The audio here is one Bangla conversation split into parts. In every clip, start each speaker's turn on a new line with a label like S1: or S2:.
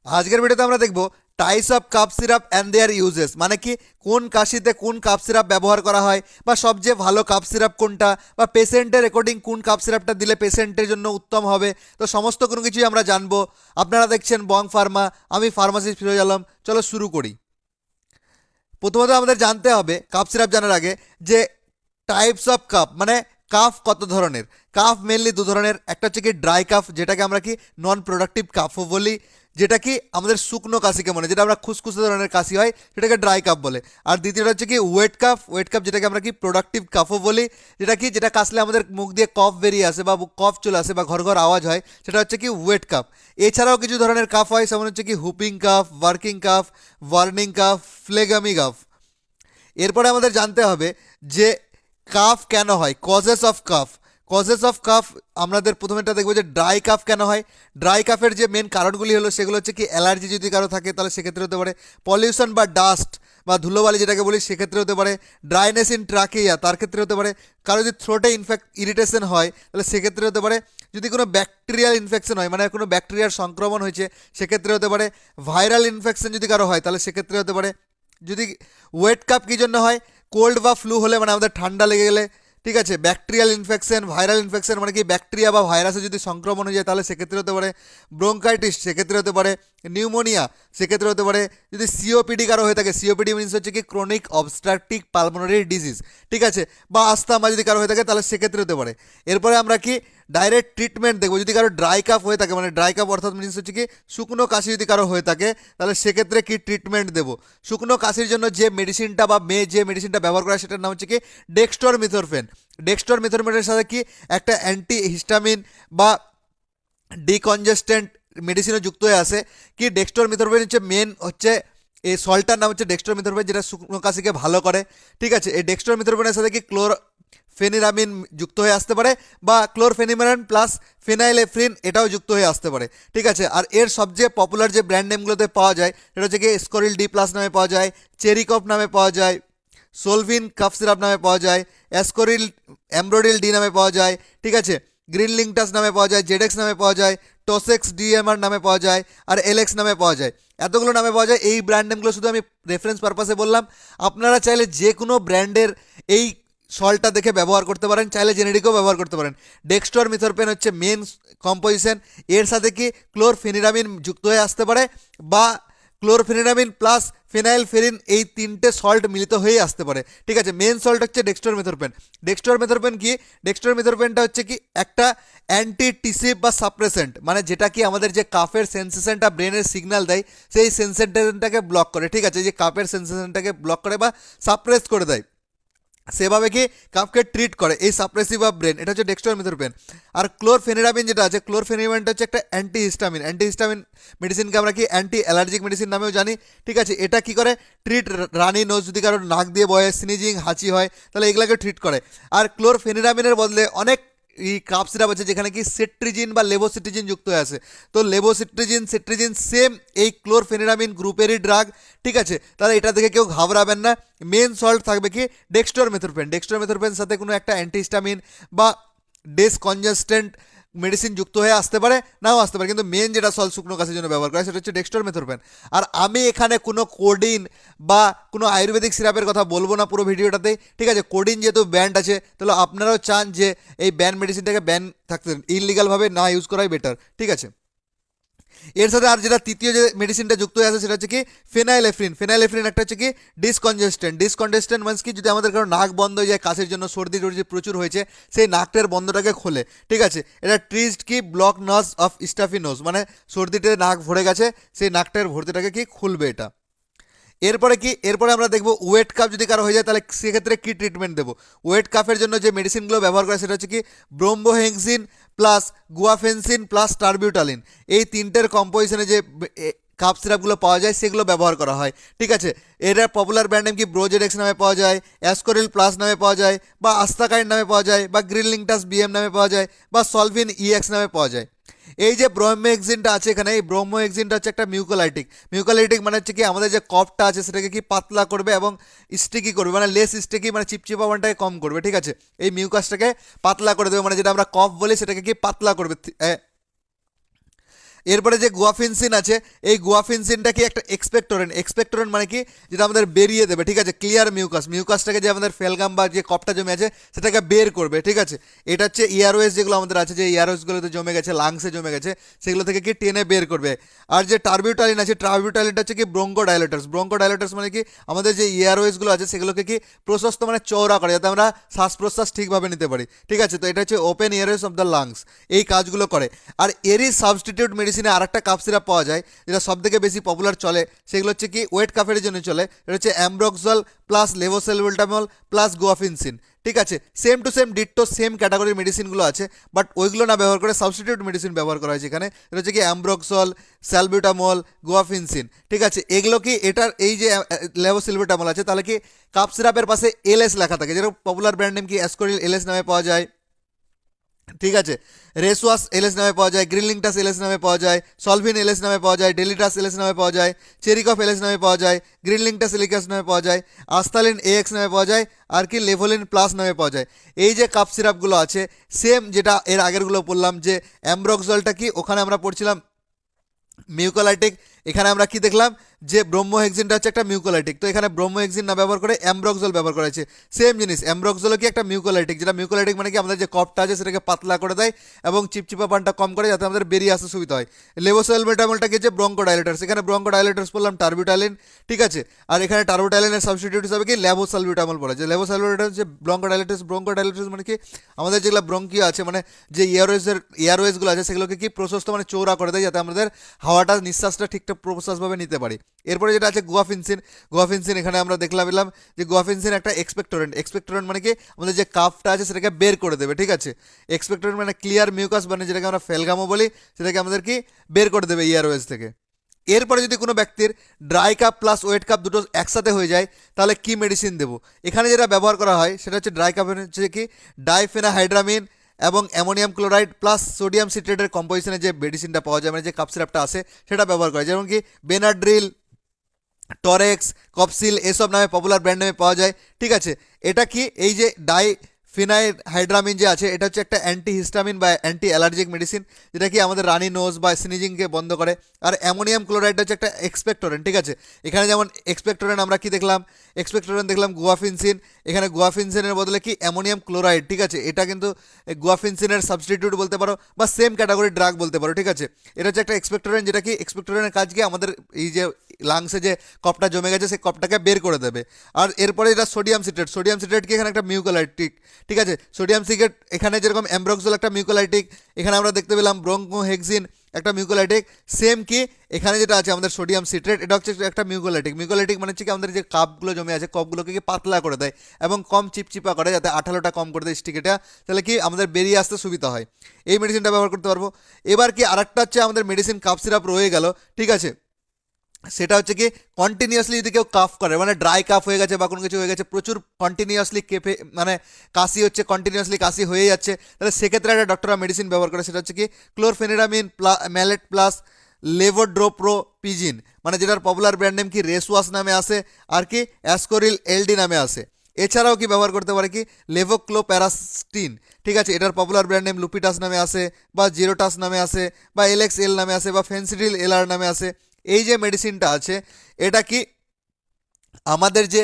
S1: আজকের ভিডিওতে আমরা দেখব types of cough syrup and their uses, মানে কি কোন কাশিতে কোন কাপ সিরাপ ব্যবহার করা হয় বা সবচেয়ে ভালো কাপ সিরাপ কোনটা বা পেশেন্টের অ্যাকর্ডিং কোন কাপ সিরাপটা দিলে পেশেন্টের জন্য উত্তম হবে। তো সমস্ত কোনো কিছুই আমরা জানবো। আপনারা দেখছেন বং ফার্মা, আমি ফার্মাসিস্ট ফিরোজ আলম। চলো শুরু করি। প্রথমত আমাদের জানতে হবে কাপ সিরাপ জানার আগে যে টাইপস অফ কাপ মানে কাফ কত ধরনের। কাফ মেনলি দু ধরনের, একটা হচ্ছে কি ড্রাই কাফ যেটাকে আমরা কি নন প্রোডাক্টিভ কাফও বলি, যেটা কি আমাদের শুকনো কাশিকে মনে, যেটা আমরা খুসখুসে ধরনের কাশি হয় সেটাকে ড্রাই কাফ বলে। আর দ্বিতীয়টা হচ্ছে কি ওয়েট কাফ, ওয়েট কাফ যেটাকে আমরা কি প্রোডাক্টিভ কাফও বলি, যেটা কাশলে আমাদের মুখ দিয়ে কফ বেরিয়ে আসে বা কফ চলে আসে বা ঘর ঘর আওয়াজ হয়, সেটা হচ্ছে কি ওয়েট কাফ। এছাড়াও কিছু ধরনের কাফ হয়, যেমন হচ্ছে কি whooping cough, working cough, warning cough, phlegmy cough. এরপরে আমাদের জানতে হবে যে কাফ কেন হয়, causes of cough. Causes of cough আমাদের প্রথমেটা দেখবো যে ড্রাই কাফ কেন হয়। ড্রাই কাফের যে মেন কারণগুলি হলো সেগুলো হচ্ছে কি অ্যালার্জি যদি কারো থাকে তাহলে সেক্ষেত্রে হতে পারে, পলিউশন বা ডাস্ট বা ধুলোবালি যেটাকে বলি সেক্ষেত্রে হতে পারে, ড্রাইনেস ইন ট্রাকিয়া তার ক্ষেত্রে হতে পারে, কারো যদি থ্রোটে ইরিটেশন হয় তাহলে সেক্ষেত্রে হতে পারে, যদি কোনো ব্যাকটেরিয়াল ইনফেকশন হয় মানে কোনো ব্যাকটেরিয়ার সংক্রমণ হয়েছে সেক্ষেত্রে হতে পারে, ভাইরাল ইনফেকশন যদি কারো হয় তাহলে সেক্ষেত্রে হতে পারে। যদি ওয়েট কাপ কী জন্য হয়, কোল্ড বা ফ্লু হলে মানে আমাদের ঠান্ডা লেগে গেলে, ঠিক আছে, ব্যাকটেরিয়াল ইনফেকশন, ভাইরাল ইনফেকশন মানে কি ব্যাকটেরিয়া বা ভাইরাসে যদি সংক্রমণ হয়ে যায় তাহলে সেক্ষেত্রে হতে পারে, ব্রোঙ্কাইটিস সেক্ষেত্রে হতে পারে, নিউমোনিয়া সেক্ষেত্রে হতে পারে, যদি সিওপিডি কারো হয়ে থাকে, সিওপিডি মিনস হচ্ছে কি ক্রনিক অবস্ট্রাকটিভ পালমোনারি ডিজিজ, ঠিক আছে, বা আস্থামা যদি কারো হয়ে থাকে তাহলে সেক্ষেত্রে হতে পারে। এরপরে আমরা কি ডাইরেক্ট ট্রিটমেন্ট দেখবো। যদি কারো ড্রাই কাফ হয়ে থাকে মানে ড্রাই কাফ অর্থাৎ মিনস হচ্ছে কি শুকনো কাশি যদি কারো হয়ে থাকে তাহলে সেক্ষেত্রে কি ট্রিটমেন্ট দেবো। শুকনো কাশির জন্য যে মেডিসিনটা বা যে মেডিসিনটা ব্যবহার করা সেটার নাম হচ্ছে কি ডেক্সটরমিথরফেন। ডেক্সটরমিথরফেনের সাথে কি একটা অ্যান্টি হিস্টামিন বা ডিকনজেস্টেন্ট মেডিসিনও যুক্ত হয়ে আসে। কি ডেক্সটরমিথরফেন হচ্ছে মেন হচ্ছে এই সল্টটার নাম হচ্ছে ডেক্সটরমিথরফেন, যেটা শুকনো কাশিকে ভালো করে, ঠিক আছে। এই ডেক্সটরমিথরফেনের সাথে কি ফেনিরামিন যুক্ত হয়ে আসতে পারে বা ক্লোরফেনিমারান প্লাস ফিনাইলেফ্রিন এটাও যুক্ত হয়ে আসতে পারে, ঠিক আছে। আর এর সবচেয়ে পপুলার যে ব্র্যান্ড নেমগুলোতে পাওয়া যায় সেটা হচ্ছে কি স্কোরিল ডি প্লাস নামে পাওয়া যায়, চেরিকপ নামে পাওয়া যায়, সোলভিন কাফ সিরাপ নামে পাওয়া যায়, অ্যাসকোরিল অ্যাম্ব্রোডিল ডি নামে পাওয়া যায়, ঠিক আছে, গ্রিন লিঙ্কটাস নামে পাওয়া যায়, জেডেক্স নামে পাওয়া যায়, টোসেক্স ডিএমআর নামে পাওয়া যায়, আর এলএক্স নামে পাওয়া যায়। এতগুলো নামে পাওয়া যায়। এই ব্র্যান্ড নেমগুলো শুধু আমি রেফারেন্স পারপাসে বললাম, আপনারা চাইলে যে কোনো ব্র্যান্ডের এই সল্টটা দেখে ব্যবহার করতে পারেন, চাইলে জেনেরিকও ব্যবহার করতে পারেন। ডেক্সটরমিথরফেন হচ্ছে মেন কম্পোজিশন, এর সাথে কি ক্লোরফেনিরামিন যুক্ত হয়ে আসতে পারে বা ক্লোরফেনিরামিন প্লাস ফিনাইলফেরিন এই তিনটে সল্ট মিলিত হয়ে আসতে পারে, ঠিক আছে। মেন সল্ট হচ্ছে ডেক্সটরমিথরফেন। ডেক্সটরমিথরফেন কি, ডেক্সটরমিথরফেনটা হচ্ছে কি একটা অ্যান্টিটিসিভ বা সাপ্রেসেন্ট, মানে যেটা কি আমাদের যে কাফের সেন্সেশনটা ব্রেনের সিগন্যাল দেয় সেই সেন্সেশনটাকে ব্লক করে, ঠিক আছে, যে কাফের সেন্সেশনটাকে ব্লক করে বা সাপ্রেস করে দেয়, সেভাবে কি কাফকে ট্রিট করে এই সাপ্রেসিভ অফ ব্রেন, এটা হচ্ছে ডেক্সটরমিথরফেন। আর ক্লোরফেনিরামিন যেটা আছে, ক্লোরফেনিরামিনটা হচ্ছে একটা অ্যান্টিহিস্টামিন মেডিসিনকে আমরা কি অ্যান্টি অ্যালার্জিক মেডিসিন নামেও জানি, ঠিক আছে। এটা কি করে ট্রিট রানি নোজ, যদি কারোর নাক দিয়ে বয়ে, স্নিজিং, হাঁচি হয় তাহলে এগুলোকে ট্রিট করে। আর ক্লোরফেনিরামিনের বদলে অনেক এই কাপ সিরাপ আছে যেখানে কি সেট্রিজিন বা লেবোসিট্রিজিন যুক্ত হয়ে আছে। তো সেট্রিজিন সেম এই ক্লোরফেনিরামিন গ্রুপেরই ড্রাগ, ঠিক আছে। তাহলে এটা দেখে কেউ ঘাবড়াবেন না। মেন সল্ট থাকবে কি ডেক্সটরমিথরফেন সাথে কোনো একটা অ্যান্টিহিস্টামিন বা ডেসকনজেস্টেন্ট মেডিসিন যুক্ত হয়ে আসতে পারে, নাও আসতে পারে, কিন্তু মেন যেটা সল্ট শুকনো কাশির জন্য ব্যবহার করা সেটা হচ্ছে ডেক্সটরমিথরফেন। আর আমি এখানে কোনো কোডিন বা কোনো আয়ুর্বেদিক সিরাপের কথা বলবো না পুরো ভিডিওটাতে, ঠিক আছে। কোডিন যেহেতু ব্যান্ড আছে তাহলে আপনারাও চান যে এই ব্যান মেডিসিনটাকে ব্যান থাকতে ইললিগালভাবে না ইউজ করাই বেটার, ঠিক আছে। এর সাথে আর যেটা তৃতীয় যে মেডিসিনটা যুক্ত হয়ে আছে সেটা হচ্ছে কি ফেনাইলেফ্রিন একটা হচ্ছে কি ডিসকনজেস্টেন্ট মানে কি যদি আমাদের কারো নাক বন্ধ হয়ে যায় কাশির জন্য, সর্দি টর্দি প্রচুর হয়েছে, সেই নাকটার বন্ধটাকে খোলে, ঠিক আছে। এটা ট্রিজড কি ব্লক নজ অফ স্টাফিনোজ, মানে সর্দিতে নাক ভরে গেছে সেই নাকটার ভর্তিটাকে কি খুলবে এটা। এরপরে আমরা দেখব ওয়েট কাফ যদি কারো হয়ে যায় তাহলে সেক্ষেত্রে কী ট্রিটমেন্ট দেবো। ওয়েট কাফের জন্য যে মেডিসিনগুলো ব্যবহার করে সেটা হচ্ছে কি ব্রোম্বোহেক্সিন প্লাস গুয়াফেন্সিন প্লাস টার্বিউটালিন, এই তিনটের কম্পোজিশনে যে কাপ সিরাপগুলো পাওয়া যায় সেগুলো ব্যবহার করা হয়, ঠিক আছে। এর পপুলার ব্র্যান্ড নেম কি ব্রোজেডেক্স নামে পাওয়া যায়, অ্যাসকোরিল প্লাস নামে পাওয়া যায়, বা আস্তাকাইন নামে পাওয়া যায়, বা গ্রিনলিংটাস বিএম নামে পাওয়া যায়, বা সলভিন ইএক্স নামে পাওয়া যায়। এই যে ব্রোমোহেক্সিনটা আছে এখানে, এই ব্রোমোহেক্সিনটা হচ্ছে একটা মিউকোলাইটিক মানে হচ্ছে কি আমাদের যে কফটা আছে সেটাকে কি পাতলা করবে এবং স্টিকি করবে, মানে লেস স্টিকি মানে চিপচিপাপনটাকে কম করবে, ঠিক আছে। এই মিউকাসটাকে পাতলা করে দেবে, মানে যেটা আমরা কফ বলি সেটাকে কি পাতলা করবে। এরপরে যে গুয়াফিনসিন আছে, এই গুয়াফিনসিনটা কি একটা এক্সপেক্টোরেন্ট। এক্সপেক্টোরেন্ট মানে কি, যেটা আমাদের বেরিয়ে দেবে, ঠিক আছে, ক্লিয়ার মিউকাস, মিউকাসটাকে যে আমাদের ফেলগাম বা যে কপটা জমে আছে সেটাকে বের করবে, ঠিক আছে। এটা হচ্ছে ইয়ারওয়েজ যেগুলো আমাদের আছে, যে ইয়ারওয়েজগুলোতে জমে গেছে, লাংসে জমে গেছে, সেগুলো থেকে কি টেনে বের করবে। আর যে টার্বিউটালিন আছে, টার্বিউটালিনটা হচ্ছে কি ব্রঙ্কোডাইলেটার্স। ব্রঙ্কোডাইলেটার্স মানে কি আমাদের যে ইয়ারওয়েজগুলো আছে সেগুলোকে কি প্রশস্ত মানে চওড়া করে, যাতে আমরা শ্বাস প্রশ্বাস ঠিকভাবে নিতে পারি, ঠিক আছে। তো এটা হচ্ছে ওপেন ইয়ারওয়েজ অফ দ্য লাংস, এই কাজগুলো করে। আর এরই সাবস্টিটিউট মেডিসিনে আর একটা কাপ সিরাপ পাওয়া যায় যেটা সবথেকে বেশি পপুলার চলে, সেগুলো হচ্ছে কি ওয়েট কাফের জন্য চলে। এটা হচ্ছে অ্যামব্রক্সল প্লাস লেভোসেলভোল্টামল প্লাস গুয়াফিনসিন, ঠিক আছে। সেম টু সেম ডিট্টো সেম ক্যাটাগরির মেডিসিনগুলো আছে, বাট ওইগুলো না ব্যবহার করে সাবস্টিটিউট মেডিসিন ব্যবহার করা হয়েছে এখানে। এটা হচ্ছে কি অ্যামব্রক্সল, স্যালবিউটামল, গুয়াফিনসিন, ঠিক আছে। এগুলো কি এটার এই যে লেভোসেলভোল্টামল আছে, তাহলে কি কাপ সিরাপের পাশে এলএস লেখা থাকে, যেরকম পপুলার ব্র্যান্ড নেম কি অ্যাসকোরিল এলএস নামে পাওয়া যায়, ঠিক আছে। রেসওয়াস এলএস নামে পাওয়া যায়, গ্রিনলিংটাস এলএস নামে পাওয়া যায়, সলভিন এলএস নামে পাওয়া যায়, ডেলিটাস এলএস নামে পাওয়া যায়, চেরিকফ এলএস নামে পাওয়া যায়, গ্রিনলিংটাস এলিকাস নামে পাওয়া যায়, আস্তালিন এএক্স নামে পাওয়া যায়, আর কি লেভোলিন প্লাস নামে পাওয়া যায়। এই যে কাপ সিরাপগুলো আছে সেম যেটা এর আগেরগুলো বললাম, যে অ্যামব্রক্সলটা কি ওখানে আমরা পড়ছিলাম মিউকোলাইটিক, এখানে আমরা কি দেখলাম যে ব্রহ্মোহেক্সিনটা হচ্ছে একটা মিউকোলাইটিক, তো এখানে ব্রহ্মোহেক্সিন না ব্যবহার করে অ্যামব্রক্সল ব্যবহার করা হয়েছে। সেম জিনিস, অ্যামব্রক্সলও কি একটা মিউকোলাইটিক, যেটা মিউকোলাইটিক মানে কি আমাদের যে কফটা আছে সেটাকে পাতলা করে দেয় এবং চিপচিপা পানটা কম করে, যাতে আমাদের বেরিয়ে আসতে সুবিধা হয়। লেভোসেলভোল্টামলটাকে যে ব্রঙ্কোডাইলেটার্স, এখানে ব্রঙ্কোডাইলেটার্স বললাম টার্বিউটালিন, ঠিক আছে। আর এখানে টার্বিউটালিনের সাবস্টিটিউট হিসাবে কি লেভোসালবিউটামল বলা যায়। লেভোসালবিউটামল যে ব্রঙ্কোডাইলেটার্স, ব্রঙ্কোডাইলেটার্স মানে কি আমাদের যেগুলো ব্রঙ্কিও আছে, মানে যে ইয়ারওয়েজগুলো আছে সেগুলোকে কি প্রশস্ত মানে চৌড়া করে দেয়, যাতে আমাদের হাওয়াটা নিঃশ্বাসটা ঠিকঠাক প্রশ্বাসভাবে নিতে পারি। এরপরে যেটা আছে গুয়াফিনসিন, গুয়াফিনসিন এখানে আমরা দেখলাম যে গুয়াফিনসিন একটা এক্সপেক্টোরেন্ট। এক্সপেক্টোরেন্ট মানে কি আমাদের যে কাফটা আছে সেটাকে বের করে দেবে, ঠিক আছে। এক্সপেক্টোরেন্ট মানে ক্লিয়ার মিউকাস, মানে যেটাকে আমরা ফেলগামও বলি, সেটাকে আমাদের কি বের করে দেবে ইয়ারওয়েজ থেকে। এরপরে যদি কোনো ব্যক্তির dry cup plus wait cup দুটো একসাথে হয়ে যায়, তাহলে কি মেডিসিন দেবো। এখানে যেটা ব্যবহার করা হয় সেটা হচ্ছে ড্রাই কাপের হচ্ছে কি ডাইফেনাহাইড্রামিন এবং অ্যামোনিয়াম ক্লোরাইড প্লাস সোডিয়াম সিট্রেটের কম্পোজিশনে যে মেডিসিনটা পাওয়া যায়, মানে যে কাপ সিরাপটা আসে সেটা ব্যবহার করে, যেমন কি বেনাড্রিল, টরেক্স, কপসিল এসব নামে পপুলার ব্র্যান্ড নামে পাওয়া যায়, ঠিক আছে। এটা কি এই যে হাইড্রামিন যে আছে, এটা হচ্ছে একটা অ্যান্টিহিস্টামিন বা অ্যান্টি অ্যালার্জিক মেডিসিন, যেটা কি আমাদের রানি নোজ বা স্নিজিংকে বন্ধ করে। আর অ্যামোনিয়াম ক্লোরাইড হচ্ছে একটা এক্সপেক্টোরেন্ট, ঠিক আছে। এখানে যেমন এক্সপেক্টোরেন্ট আমরা কি দেখলাম, এক্সপেক্টোরেন্ট দেখলাম গুয়াফিনসিন, এখানে গুয়াফিনসিনের বদলে কি অ্যামোনিয়াম ক্লোরাইড, ঠিক আছে। এটা কিন্তু গুয়াফিনসিনের সাবস্টিটিউট বলতে পারো বা সেম ক্যাটাগরির ড্রাগ বলতে পারো, ঠিক আছে। এটা হচ্ছে একটা এক্সপেক্টোরেন্ট, যেটা কি এক্সপেক্টোরেন্টের কাজ কি আমাদের এই যে লাংসে যে কপটা জমে গেছে সেই কপটাকে বের করে দেবে। আর এরপরে এটা সোডিয়াম সিট্রেট, সোডিয়াম সিট্রেট কি এখানে একটা মিউকোলাইটিক, ঠিক আছে। সোডিয়াম সিট্রেট এখানে যেরকম অ্যামব্রক্সল একটা মিউকোলাইটিক, এখানে আমরা দেখতে পেলাম ব্রঙ্কোহেক্সিন একটা মিউকোলাইটিক, সেম কি এখানে যেটা আছে আমাদের সোডিয়াম সিট্রেট, এটা হচ্ছে একটা মিউকোলাইটিক। মিউকোলাইটিক মানে হচ্ছে কি আমাদের যে কাপগুলো জমে আছে কপগুলোকে কি পাতলা করে দেয় এবং কম চিপচিপা করে, যাতে আঠালোটা কম করে দেয় স্টিকেটা, তাহলে কি আমাদের বেরিয়ে আসতে সুবিধা হয়। এই মেডিসিনটা ব্যবহার করতে পারবো। এবার কি আরেকটা হচ্ছে আমাদের মেডিসিন কাপ সিরাপ রয়ে গেল, ঠিক আছে। সেটা হচ্ছে কি কন্টিনিউয়াসলি যদি কেউ কাফ করে, মানে ড্রাই কাফ হয়ে গেছে বা কোনো কিছু হয়ে গেছে, প্রচুর কন্টিনিউয়াসলি কেঁপে মানে কাশি হচ্ছে, কন্টিনিউয়াসলি কাশি হয়ে যাচ্ছে, তাহলে সেক্ষেত্রে একটা ডক্টররা মেডিসিন ব্যবহার করে, সেটা হচ্ছে কি ক্লোরফেনিরামিন ম্যালেট প্লাস লেভোড্রোপ্রোপিজিন, মানে যেটার পপুলার ব্র্যান্ড নেম কি রেসওয়াস নামে আসে, আর কি অ্যাসকোরিল এলডি নামে আসে। এছাড়াও কি ব্যবহার করতে পারে কি লেভোক্লোপ্যারাস্টিন, ঠিক আছে। এটার পপুলার ব্র্যান্ড নেম লুপিটাস নামে আসে বা জিরোটাস নামে আসে বা এলএক্স এল নামে আসে বা ফেন্সিডিল এলআর নামে আসে। এই যে মেডিসিনটা আছে এটা কি আমাদের যে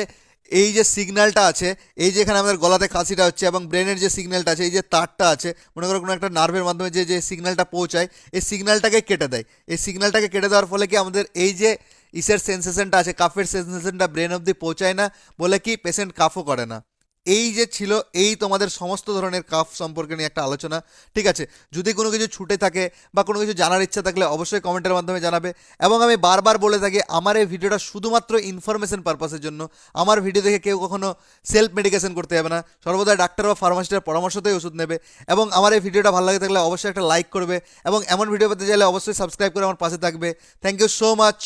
S1: এই যে সিগন্যালটা আছে, এই যে এখানে আমাদের গলাতে কাশিটা হচ্ছে এবং ব্রেনের যে সিগন্যালটা আছে, এই যে তারটা আছে, মনে করো কোনো একটা নার্ভের মাধ্যমে যে যে সিগন্যালটা পৌঁছায়, এই সিগন্যালটাকে কেটে দেয়। এই সিগন্যালটাকে কেটে দেওয়ার ফলে কি আমাদের এই যে ইসের সেন্সেশনটা আছে, কাফের সেন্সেশনটা ব্রেন অবধি পৌঁছায় না, বলে কি পেশেন্ট কাফও করে না। এই যে ছিল এই তোমাদের সমস্ত ধরনের কাফ সম্পর্কে নিয়ে একটা আলোচনা, ঠিক আছে। যদি কোনো কিছু ছুটে থাকে বা কোনো কিছু জানার ইচ্ছা থাকলে অবশ্যই কমেন্টের মাধ্যমে জানাবে। এবং আমি বারবার বলে থাকি আমার এই ভিডিওটা শুধুমাত্র ইনফরমেশন পারপাসের জন্য, আমার ভিডিও দেখে কেউ কখনো সেলফ মেডিকেশন করতে যাবে না, সর্বদা ডাক্তার বা ফার্মাসিস্টের পরামর্শতেই ওষুধ নেবে। এবং আমার এই ভিডিওটা ভালো লাগে থাকলে অবশ্যই একটা লাইক করবে এবং এমন ভিডিও পেতে চাইলে অবশ্যই সাবস্ক্রাইব করে আমার পাশে থাকবে। Thank you so much.